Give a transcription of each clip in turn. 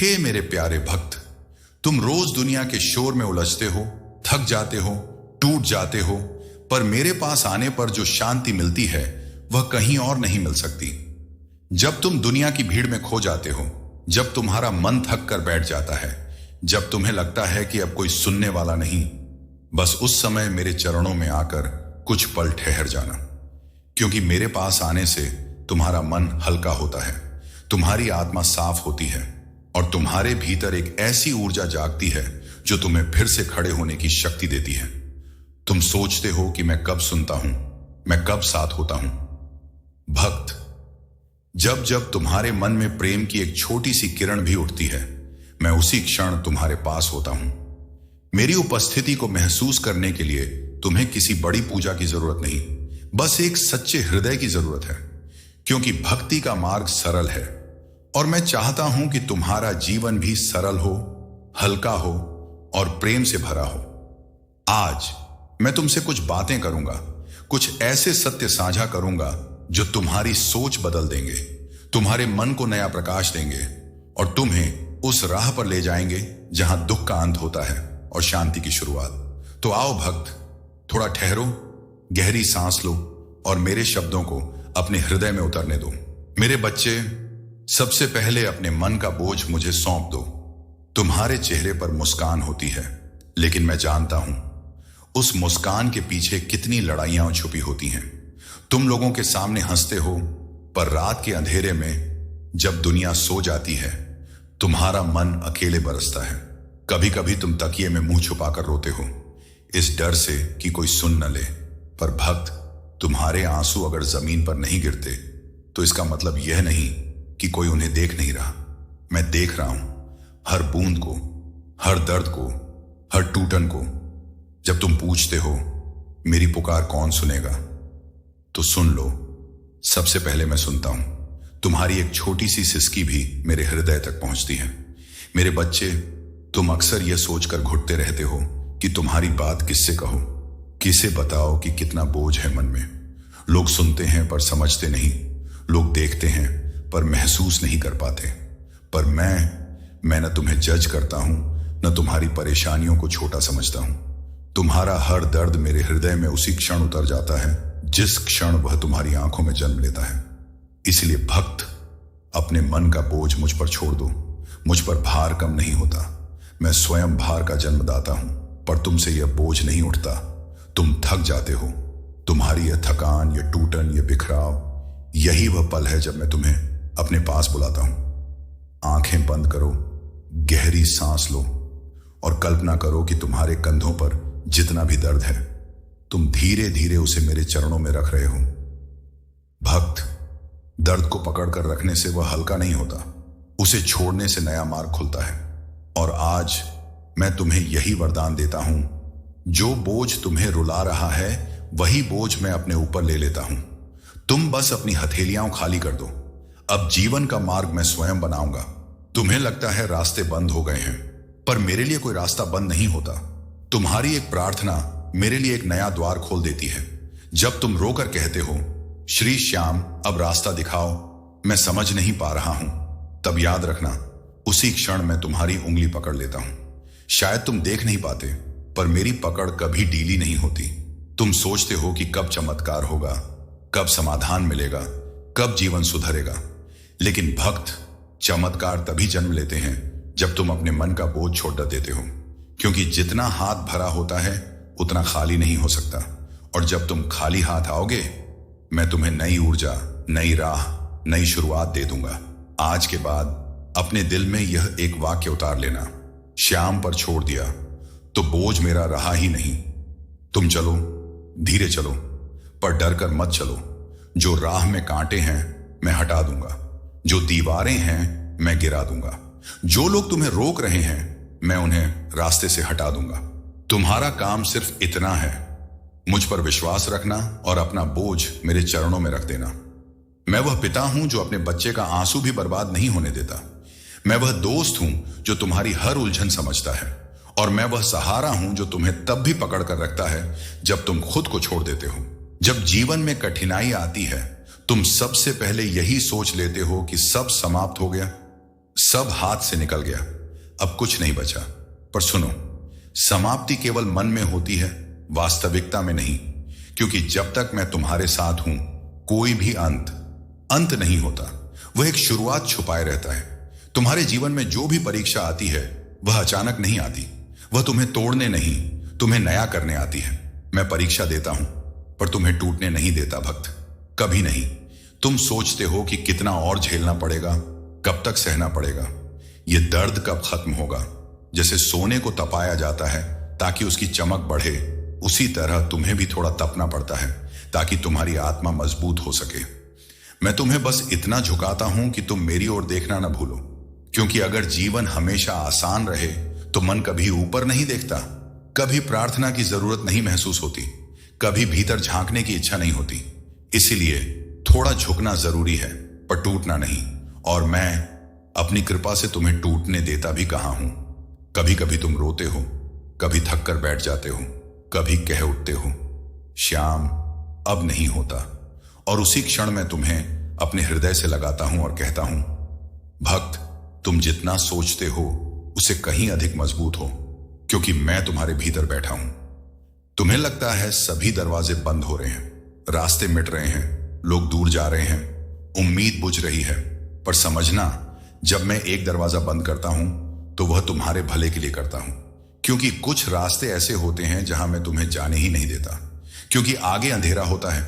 हे मेरे प्यारे भक्त, तुम रोज दुनिया के शोर में उलझते हो, थक जाते हो, टूट जाते हो, पर मेरे पास आने पर जो शांति मिलती है वह कहीं और नहीं मिल सकती। जब तुम दुनिया की भीड़ में खो जाते हो, जब तुम्हारा मन थक कर बैठ जाता है, जब तुम्हें लगता है कि अब कोई सुनने वाला नहीं, बस उस समय मेरे चरणों में आकर कुछ पल ठहर जाना। क्योंकि मेरे पास आने से तुम्हारा मन हल्का होता है, तुम्हारी आत्मा साफ होती है और तुम्हारे भीतर एक ऐसी ऊर्जा जागती है जो तुम्हें फिर से खड़े होने की शक्ति देती है। तुम सोचते हो कि मैं कब सुनता हूं, मैं कब साथ होता हूं। भक्त, जब जब तुम्हारे मन में प्रेम की एक छोटी सी किरण भी उठती है, मैं उसी क्षण तुम्हारे पास होता हूं। मेरी उपस्थिति को महसूस करने के लिए तुम्हें किसी बड़ी पूजा की जरूरत नहीं, बस एक सच्चे हृदय की जरूरत है। क्योंकि भक्ति का मार्ग सरल है और मैं चाहता हूं कि तुम्हारा जीवन भी सरल हो, हल्का हो और प्रेम से भरा हो। आज मैं तुमसे कुछ बातें करूंगा, कुछ ऐसे सत्य साझा करूंगा जो तुम्हारी सोच बदल देंगे, तुम्हारे मन को नया प्रकाश देंगे और तुम्हें उस राह पर ले जाएंगे जहां दुख का अंत होता है और शांति की शुरुआत। तो आओ भक्त, थोड़ा ठहरो, गहरी सांस लो और मेरे शब्दों को अपने हृदय में उतरने दो। मेरे बच्चे, सबसे पहले अपने मन का बोझ मुझे सौंप दो। तुम्हारे चेहरे पर मुस्कान होती है, लेकिन मैं जानता हूं उस मुस्कान के पीछे कितनी लड़ाइयां छुपी होती हैं। तुम लोगों के सामने हंसते हो, पर रात के अंधेरे में जब दुनिया सो जाती है, तुम्हारा मन अकेले बरसता है। कभी कभी तुम तकिए में मुंह छुपाकर रोते हो, इस डर से कि कोई सुन न ले। पर भक्त, तुम्हारे आंसू अगर जमीन पर नहीं गिरते तो इसका मतलब यह नहीं कि कोई उन्हें देख नहीं रहा। मैं देख रहा हूं हर बूंद को, हर दर्द को, हर टूटन को। जब तुम पूछते हो मेरी पुकार कौन सुनेगा, तो सुन लो, सबसे पहले मैं सुनता हूं। तुम्हारी एक छोटी सी सिसकी भी मेरे हृदय तक पहुंचती है। मेरे बच्चे, तुम अक्सर यह सोचकर घुटते रहते हो कि तुम्हारी बात किससे कहो, किसे बताओ कि कितना बोझ है मन में। लोग सुनते हैं पर समझते नहीं, लोग देखते हैं पर महसूस नहीं कर पाते। पर मैं न तुम्हें जज करता हूं, न तुम्हारी परेशानियों को छोटा समझता हूं। तुम्हारा हर दर्द मेरे हृदय में उसी क्षण उतर जाता है जिस क्षण वह तुम्हारी आंखों में जन्म लेता है। इसलिए भक्त, अपने मन का बोझ मुझ पर छोड़ दो। मुझ पर भार कम नहीं होता, मैं स्वयं भार का जन्मदाता हूं, पर तुमसे यह बोझ नहीं उठता। तुम थक जाते हो। तुम्हारी यह थकान, यह टूटन, यह बिखराव, यही वह पल है जब मैं तुम्हें अपने पास बुलाता हूं। आंखें बंद करो, गहरी सांस लो और कल्पना करो कि तुम्हारे कंधों पर जितना भी दर्द है, तुम धीरे धीरे उसे मेरे चरणों में रख रहे हो। भक्त, दर्द को पकड़कर रखने से वह हल्का नहीं होता, उसे छोड़ने से नया मार्ग खुलता है। और आज मैं तुम्हें यही वरदान देता हूं, जो बोझ तुम्हें रुला रहा है वही बोझ मैं अपने ऊपर ले लेता हूं। तुम बस अपनी हथेलियां खाली कर दो। अब जीवन का मार्ग मैं स्वयं बनाऊंगा। तुम्हें लगता है रास्ते बंद हो गए हैं, पर मेरे लिए कोई रास्ता बंद नहीं होता। तुम्हारी एक प्रार्थना मेरे लिए एक नया द्वार खोल देती है। जब तुम रोकर कहते हो, श्री श्याम अब रास्ता दिखाओ, मैं समझ नहीं पा रहा हूं, तब याद रखना, उसी क्षण मैं तुम्हारी उंगली पकड़ लेता हूं। शायद तुम देख नहीं पाते, पर मेरी पकड़ कभी ढीली नहीं होती। तुम सोचते हो कि कब चमत्कार होगा, कब समाधान मिलेगा, कब जीवन सुधरेगा। लेकिन भक्त, चमत्कार तभी जन्म लेते हैं जब तुम अपने मन का बोझ छोड़ देते हो। क्योंकि जितना हाथ भरा होता है उतना खाली नहीं हो सकता। और जब तुम खाली हाथ आओगे, मैं तुम्हें नई ऊर्जा, नई राह, नई शुरुआत दे दूंगा। आज के बाद अपने दिल में यह एक वाक्य उतार लेना, श्याम पर छोड़ दिया तो बोझ मेरा रहा ही नहीं। तुम चलो, धीरे चलो, पर डर कर मत चलो। जो राह में कांटे हैं मैं हटा दूंगा, जो दीवारें हैं मैं गिरा दूंगा, जो लोग तुम्हें रोक रहे हैं मैं उन्हें रास्ते से हटा दूंगा। तुम्हारा काम सिर्फ इतना है, मुझ पर विश्वास रखना और अपना बोझ मेरे चरणों में रख देना। मैं वह पिता हूं जो अपने बच्चे का आंसू भी बर्बाद नहीं होने देता। मैं वह दोस्त हूं जो तुम्हारी हर उलझन समझता है। और मैं वह सहारा हूं जो तुम्हें तब भी पकड़ कर रखता है जब तुम खुद को छोड़ देते हो। जब जीवन में कठिनाई आती है, तुम सबसे पहले यही सोच लेते हो कि सब समाप्त हो गया, सब हाथ से निकल गया, अब कुछ नहीं बचा। पर सुनो, समाप्ति केवल मन में होती है, वास्तविकता में नहीं। क्योंकि जब तक मैं तुम्हारे साथ हूं, कोई भी अंत नहीं होता। वह एक शुरुआत छुपाए रहता है। तुम्हारे जीवन में जो भी परीक्षा आती है वह अचानक नहीं आती। वह तुम्हें तोड़ने नहीं, तुम्हें नया करने आती है। मैं परीक्षा देता हूं, पर तुम्हें टूटने नहीं देता भक्त, कभी नहीं। तुम सोचते हो कि कितना और झेलना पड़ेगा, कब तक सहना पड़ेगा, यह दर्द कब खत्म होगा। जैसे सोने को तपाया जाता है ताकि उसकी चमक बढ़े, उसी तरह तुम्हें भी थोड़ा तपना पड़ता है ताकि तुम्हारी आत्मा मजबूत हो सके। मैं तुम्हें बस इतना झुकाता हूं कि तुम मेरी ओर देखना न भूलो। क्योंकि अगर जीवन हमेशा आसान रहे तो मन कभी ऊपर नहीं देखता, कभी प्रार्थना की जरूरत नहीं महसूस होती, कभी भीतर झांकने की इच्छा नहीं होती। इसीलिए थोड़ा झुकना जरूरी है, पर टूटना नहीं। और मैं अपनी कृपा से तुम्हें टूटने देता भी कहां हूं। कभी कभी तुम रोते हो, कभी थक कर बैठ जाते हो, कभी कह उठते हो, श्याम अब नहीं होता। और उसी क्षण में तुम्हें अपने हृदय से लगाता हूं और कहता हूं, भक्त, तुम जितना सोचते हो उसे कहीं अधिक मजबूत हो, क्योंकि मैं तुम्हारे भीतर बैठा हूं। तुम्हें लगता है सभी दरवाजे बंद हो रहे हैं, रास्ते मिट रहे हैं, लोग दूर जा रहे हैं, उम्मीद बुझ रही है। पर समझना, जब मैं एक दरवाजा बंद करता हूं तो वह तुम्हारे भले के लिए करता हूं। क्योंकि कुछ रास्ते ऐसे होते हैं जहां मैं तुम्हें जाने ही नहीं देता, क्योंकि आगे अंधेरा होता है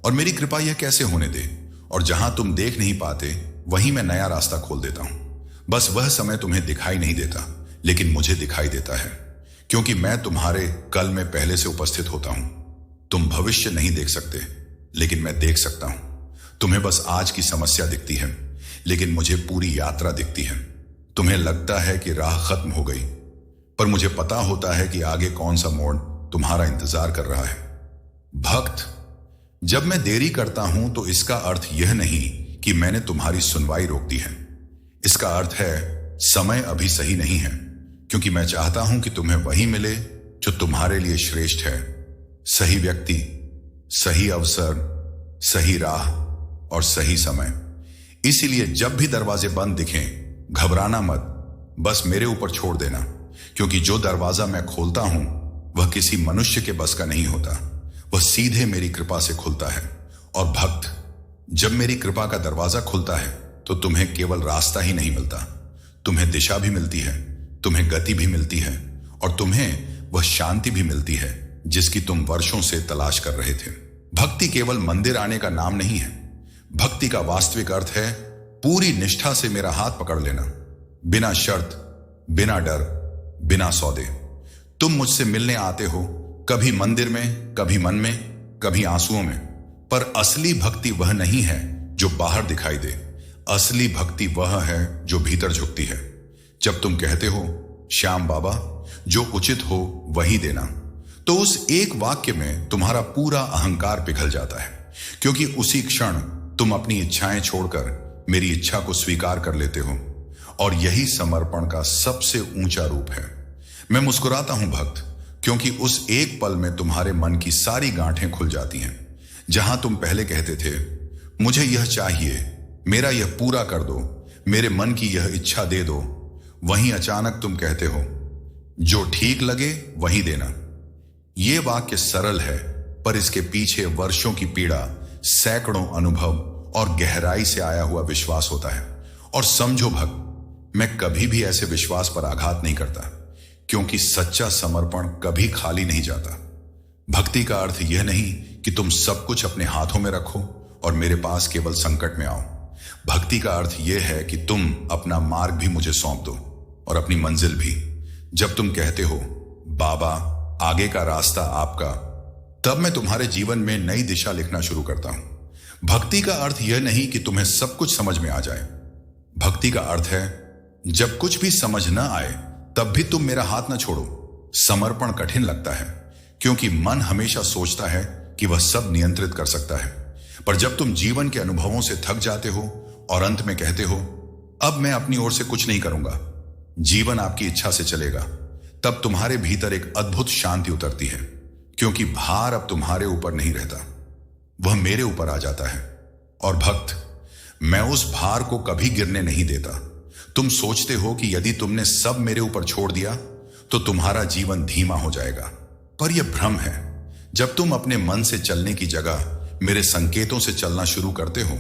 और मेरी कृपा यह कैसे होने दे। और जहां तुम देख नहीं पाते वहीं मैं नया रास्ता खोल देता हूं। बस वह समय तुम्हें दिखाई नहीं देता, लेकिन मुझे दिखाई देता है, क्योंकि मैं तुम्हारे कल में पहले से उपस्थित होता हूं। तुम भविष्य नहीं देख सकते, लेकिन मैं देख सकता हूं। तुम्हें बस आज की समस्या दिखती है, लेकिन मुझे पूरी यात्रा दिखती है। तुम्हें लगता है कि राह खत्म हो गई, पर मुझे पता होता है कि आगे कौन सा मोड़ तुम्हारा इंतजार कर रहा है। भक्त, जब मैं देरी करता हूं तो इसका अर्थ यह नहीं कि मैंने तुम्हारी सुनवाई रोक दी है। इसका अर्थ है समय अभी सही नहीं है, क्योंकि मैं चाहता हूं कि तुम्हें वही मिले जो तुम्हारे लिए श्रेष्ठ है। सही व्यक्ति, सही अवसर, सही राह और सही समय। इसीलिए जब भी दरवाजे बंद दिखें, घबराना मत, बस मेरे ऊपर छोड़ देना। क्योंकि जो दरवाजा मैं खोलता हूं वह किसी मनुष्य के बस का नहीं होता, वह सीधे मेरी कृपा से खुलता है। और भक्त, जब मेरी कृपा का दरवाजा खुलता है तो तुम्हें केवल रास्ता ही नहीं मिलता, तुम्हें दिशा भी मिलती है, तुम्हें गति भी मिलती है, और तुम्हें वह शांति भी मिलती है जिसकी तुम वर्षों से तलाश कर रहे थे। भक्ति केवल मंदिर आने का नाम नहीं है। भक्ति का वास्तविक अर्थ है पूरी निष्ठा से मेरा हाथ पकड़ लेना, बिना शर्त, बिना डर, बिना सौदे। तुम मुझसे मिलने आते हो, कभी मंदिर में, कभी मन में, कभी आंसुओं में। पर असली भक्ति वह नहीं है जो बाहर दिखाई दे। असली भक्ति वह है जो भीतर झुकती है। जब तुम कहते हो, श्याम बाबा, जो उचित हो वही देना, तो उस एक वाक्य में तुम्हारा पूरा अहंकार पिघल जाता है। क्योंकि उसी क्षण तुम अपनी इच्छाएं छोड़कर मेरी इच्छा को स्वीकार कर लेते हो, और यही समर्पण का सबसे ऊंचा रूप है। मैं मुस्कुराता हूं भक्त, क्योंकि उस एक पल में तुम्हारे मन की सारी गांठें खुल जाती हैं। जहां तुम पहले कहते थे, मुझे यह चाहिए, मेरा यह पूरा कर दो, मेरे मन की यह इच्छा दे दो, वहीं अचानक तुम कहते हो, जो ठीक लगे वही देना। यह वाक्य सरल है, पर इसके पीछे वर्षों की पीड़ा, सैकड़ों अनुभव और गहराई से आया हुआ विश्वास होता है। और समझो भक्त, मैं कभी भी ऐसे विश्वास पर आघात नहीं करता, क्योंकि सच्चा समर्पण कभी खाली नहीं जाता। भक्ति का अर्थ यह नहीं कि तुम सब कुछ अपने हाथों में रखो और मेरे पास केवल संकट में आओ। भक्ति का अर्थ यह है कि तुम अपना मार्ग भी मुझे सौंप दो और अपनी मंजिल भी। जब तुम कहते हो, बाबा, आगे का रास्ता आपका, तब मैं तुम्हारे जीवन में नई दिशा लिखना शुरू करता हूं। भक्ति का अर्थ यह नहीं कि तुम्हें सब कुछ समझ में आ जाए। भक्ति का अर्थ है, जब कुछ भी समझ न आए तब भी तुम मेरा हाथ न छोड़ो। समर्पण कठिन लगता है, क्योंकि मन हमेशा सोचता है कि वह सब नियंत्रित कर सकता है। पर जब तुम जीवन के अनुभवों से थक जाते हो और अंत में कहते हो, अब मैं अपनी ओर से कुछ नहीं करूंगा, जीवन आपकी इच्छा से चलेगा, तब तुम्हारे भीतर एक अद्भुत शांति उतरती है। क्योंकि भार अब तुम्हारे ऊपर नहीं रहता, वह मेरे ऊपर आ जाता है। और भक्त, मैं उस भार को कभी गिरने नहीं देता। तुम सोचते हो कि यदि तुमने सब मेरे ऊपर छोड़ दिया तो तुम्हारा जीवन धीमा हो जाएगा, पर यह भ्रम है। जब तुम अपने मन से चलने की जगह मेरे संकेतों से चलना शुरू करते हो,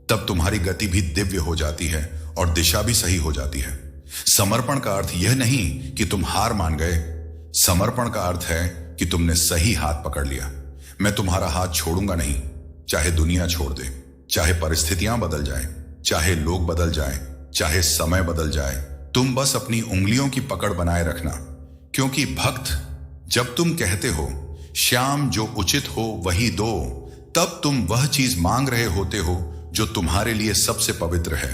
तब तुम्हारी गति भी दिव्य हो जाती है और दिशा भी सही हो जाती है। समर्पण का अर्थ यह नहीं कि तुम हार मान गए। समर्पण का अर्थ है कि तुमने सही हाथ पकड़ लिया। मैं तुम्हारा हाथ छोड़ूंगा नहीं, चाहे दुनिया छोड़ दे, चाहे परिस्थितियां बदल जाए, चाहे लोग बदल जाए, चाहे समय बदल जाए। तुम बस अपनी उंगलियों की पकड़ बनाए रखना, क्योंकि भक्त, जब तुम कहते हो श्याम जो उचित हो वही दो, तब तुम वह चीज मांग रहे होते हो जो तुम्हारे लिए सबसे पवित्र है,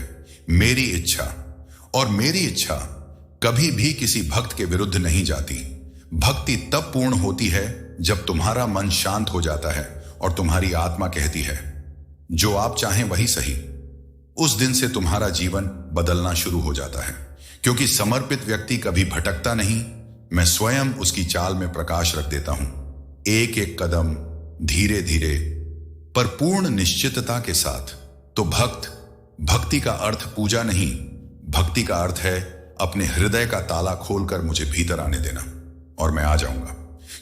मेरी इच्छा। और मेरी इच्छा कभी भी किसी भक्त के विरुद्ध नहीं जाती। भक्ति तब पूर्ण होती है जब तुम्हारा मन शांत हो जाता है और तुम्हारी आत्मा कहती है जो आप चाहें वही सही। उस दिन से तुम्हारा जीवन बदलना शुरू हो जाता है, क्योंकि समर्पित व्यक्ति कभी भटकता नहीं। मैं स्वयं उसकी चाल में प्रकाश रख देता हूं, एक एक कदम, धीरे धीरे, पर पूर्ण निश्चितता के साथ। तो भक्ति का अर्थ पूजा नहीं, भक्ति का अर्थ है अपने हृदय का ताला खोलकर मुझे भीतर आने देना, और मैं आ जाऊंगा,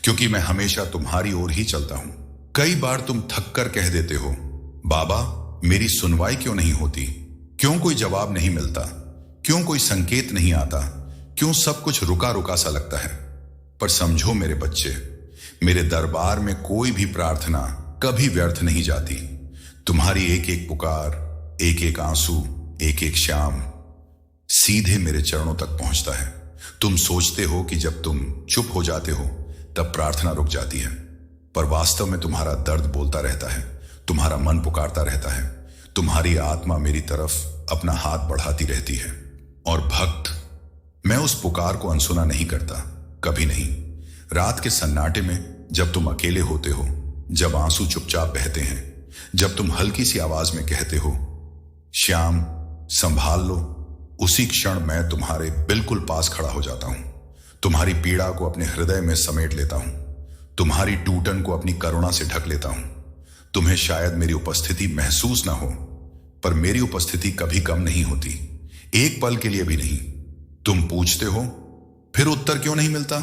क्योंकि मैं हमेशा तुम्हारी ओर ही चलता हूं। कई बार तुम थक कर कह देते हो, बाबा मेरी सुनवाई क्यों नहीं होती, क्यों कोई जवाब नहीं मिलता, क्यों कोई संकेत नहीं आता, क्यों सब कुछ रुका रुका सा लगता है। पर समझो मेरे बच्चे, मेरे दरबार में कोई भी प्रार्थना कभी व्यर्थ नहीं जाती। तुम्हारी एक एक पुकार, एक एक आंसू, एक एक शाम सीधे मेरे चरणों तक पहुंचता है। तुम सोचते हो कि जब तुम चुप हो जाते हो तब प्रार्थना रुक जाती है, पर वास्तव में तुम्हारा दर्द बोलता रहता है, तुम्हारा मन पुकारता रहता है, तुम्हारी आत्मा मेरी तरफ अपना हाथ बढ़ाती रहती है। और भक्त, मैं उस पुकार को अनसुना नहीं करता, कभी नहीं। रात के सन्नाटे में जब तुम अकेले होते हो, जब आंसू चुपचाप बहते हैं, जब तुम हल्की सी आवाज में कहते हो श्याम संभाल लो, उसी क्षण मैं तुम्हारे बिल्कुल पास खड़ा हो जाता हूं। तुम्हारी पीड़ा को अपने हृदय में समेट लेता हूं, तुम्हारी टूटन को अपनी करुणा से ढक लेता हूं। तुम्हें शायद मेरी उपस्थिति महसूस ना हो, पर मेरी उपस्थिति कभी कम नहीं होती, एक पल के लिए भी नहीं। तुम पूछते हो फिर उत्तर क्यों नहीं मिलता?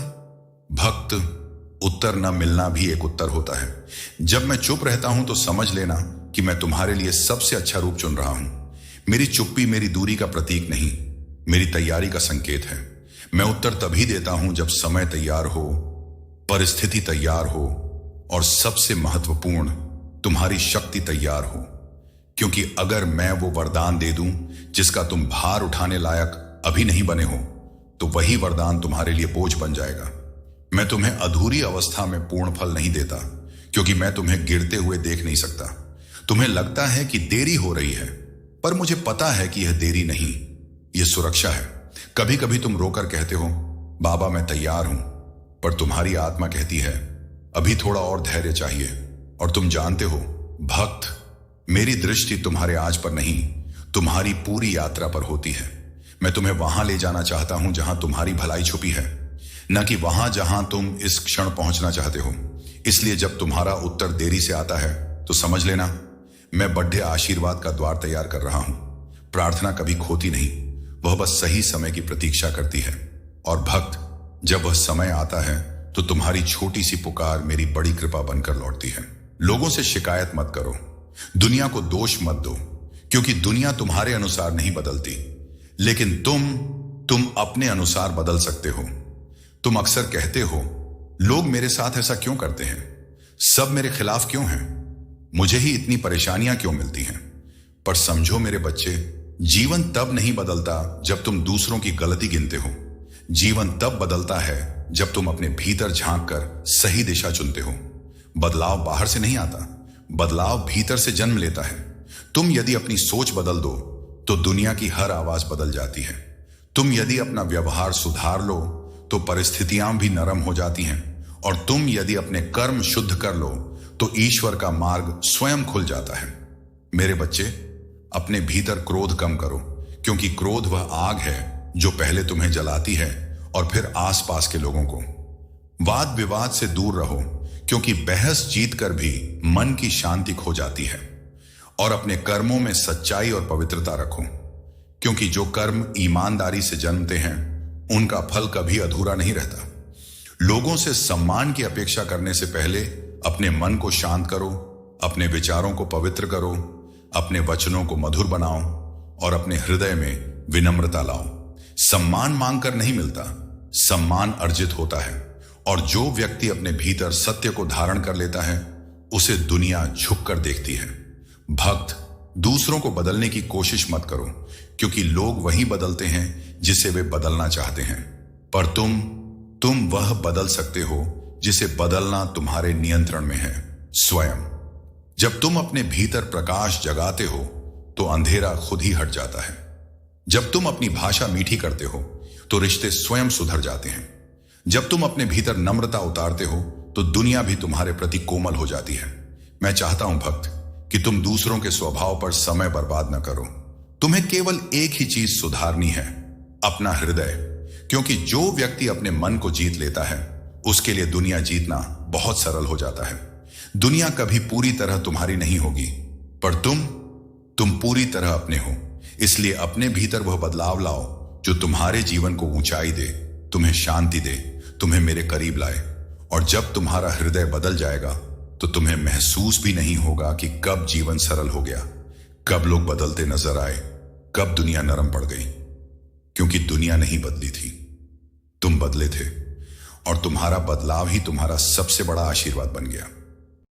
भक्त, उत्तर न मिलना भी एक उत्तर होता है। जब मैं चुप रहता हूं तो समझ लेना कि मैं तुम्हारे लिए सबसे अच्छा रूप चुन रहा हूं। मेरी चुप्पी मेरी दूरी का प्रतीक नहीं, मेरी तैयारी का संकेत है। मैं उत्तर तभी देता हूं जब समय तैयार हो, परिस्थिति तैयार हो, और सबसे महत्वपूर्ण, तुम्हारी शक्ति तैयार हो। क्योंकि अगर मैं वो वरदान दे दूं जिसका तुम भार उठाने लायक अभी नहीं बने हो, तो वही वरदान तुम्हारे लिए बोझ बन जाएगा। मैं तुम्हें अधूरी अवस्था में पूर्ण फल नहीं देता, क्योंकि मैं तुम्हें गिरते हुए देख नहीं सकता। तुम्हें लगता है कि देरी हो रही है, पर मुझे पता है कि यह देरी नहीं, यह सुरक्षा है। कभी कभी तुम रोकर कहते हो बाबा मैं तैयार हूं, पर तुम्हारी आत्मा कहती है अभी थोड़ा और धैर्य चाहिए। और तुम जानते हो भक्त, मेरी दृष्टि तुम्हारे आज पर नहीं, तुम्हारी पूरी यात्रा पर होती है। मैं तुम्हें वहां ले जाना चाहता हूं जहां तुम्हारी भलाई छुपी है, न कि वहां जहां तुम इस क्षण पहुंचना चाहते हो। इसलिए जब तुम्हारा उत्तर देरी से आता है तो समझ लेना मैं बड़े आशीर्वाद का द्वार तैयार कर रहा हूं। प्रार्थना कभी खोती नहीं, वह बस सही समय की प्रतीक्षा करती है। और भक्त, जब वह समय आता है तो तुम्हारी छोटी सी पुकार मेरी बड़ी कृपा बनकर लौटती है। लोगों से शिकायत मत करो, दुनिया को दोष मत दो, क्योंकि दुनिया तुम्हारे अनुसार नहीं बदलती, लेकिन तुम अपने अनुसार बदल सकते हो। तुम अक्सर कहते हो लोग मेरे साथ ऐसा क्यों करते हैं, सब मेरे खिलाफ क्यों हैं, मुझे ही इतनी परेशानियां क्यों मिलती हैं। पर समझो मेरे बच्चे, जीवन तब नहीं बदलता जब तुम दूसरों की गलती गिनते हो। जीवन तब बदलता है जब तुम अपने भीतर झांक कर सही दिशा चुनते हो। बदलाव बाहर से नहीं आता, बदलाव भीतर से जन्म लेता है। तुम यदि अपनी सोच बदल दो तो दुनिया की हर आवाज बदल जाती है। तुम यदि अपना व्यवहार सुधार लो तो परिस्थितियां भी नरम हो जाती हैं। और तुम यदि अपने कर्म शुद्ध कर लो तो ईश्वर का मार्ग स्वयं खुल जाता है। मेरे बच्चे, अपने भीतर क्रोध कम करो, क्योंकि क्रोध वह आग है जो पहले तुम्हें जलाती है और फिर आसपास के लोगों को। वाद विवाद से दूर रहो, क्योंकि बहस जीतकर भी मन की शांति खो जाती है। और अपने कर्मों में सच्चाई और पवित्रता रखो, क्योंकि जो कर्म ईमानदारी से जन्मते हैं उनका फल कभी अधूरा नहीं रहता। लोगों से सम्मान की अपेक्षा करने से पहले अपने मन को शांत करो, अपने विचारों को पवित्र करो, अपने वचनों को मधुर बनाओ और अपने हृदय में विनम्रता लाओ। सम्मान मांगकर नहीं मिलता, सम्मान अर्जित होता है। और जो व्यक्ति अपने भीतर सत्य को धारण कर लेता है उसे दुनिया झुककर देखती है। भक्त, दूसरों को बदलने की कोशिश मत करो, क्योंकि लोग वही बदलते हैं जिसे वे बदलना चाहते हैं। पर तुम वह बदल सकते हो जिसे बदलना तुम्हारे नियंत्रण में है, स्वयं। जब तुम अपने भीतर प्रकाश जगाते हो तो अंधेरा खुद ही हट जाता है। जब तुम अपनी भाषा मीठी करते हो तो रिश्ते स्वयं सुधर जाते हैं। जब तुम अपने भीतर नम्रता उतारते हो तो दुनिया भी तुम्हारे प्रति कोमल हो जाती है। मैं चाहता हूं भक्त कि तुम दूसरों के स्वभाव पर समय बर्बाद न करो। तुम्हें केवल एक ही चीज सुधारनी है, अपना हृदय। क्योंकि जो व्यक्ति अपने मन को जीत लेता है उसके लिए दुनिया जीतना बहुत सरल हो जाता है। दुनिया कभी पूरी तरह तुम्हारी नहीं होगी, पर तुम पूरी तरह अपने हो। इसलिए अपने भीतर वह बदलाव लाओ जो तुम्हारे जीवन को ऊंचाई दे, तुम्हें शांति दे, तुम्हें मेरे करीब लाए। और जब तुम्हारा हृदय बदल जाएगा तो तुम्हें महसूस भी नहीं होगा कि कब जीवन सरल हो गया, कब लोग बदलते नजर आए, कब दुनिया नरम पड़ गई। क्योंकि दुनिया नहीं बदली थी, तुम बदले थे। और तुम्हारा बदलाव ही तुम्हारा सबसे बड़ा आशीर्वाद बन गया।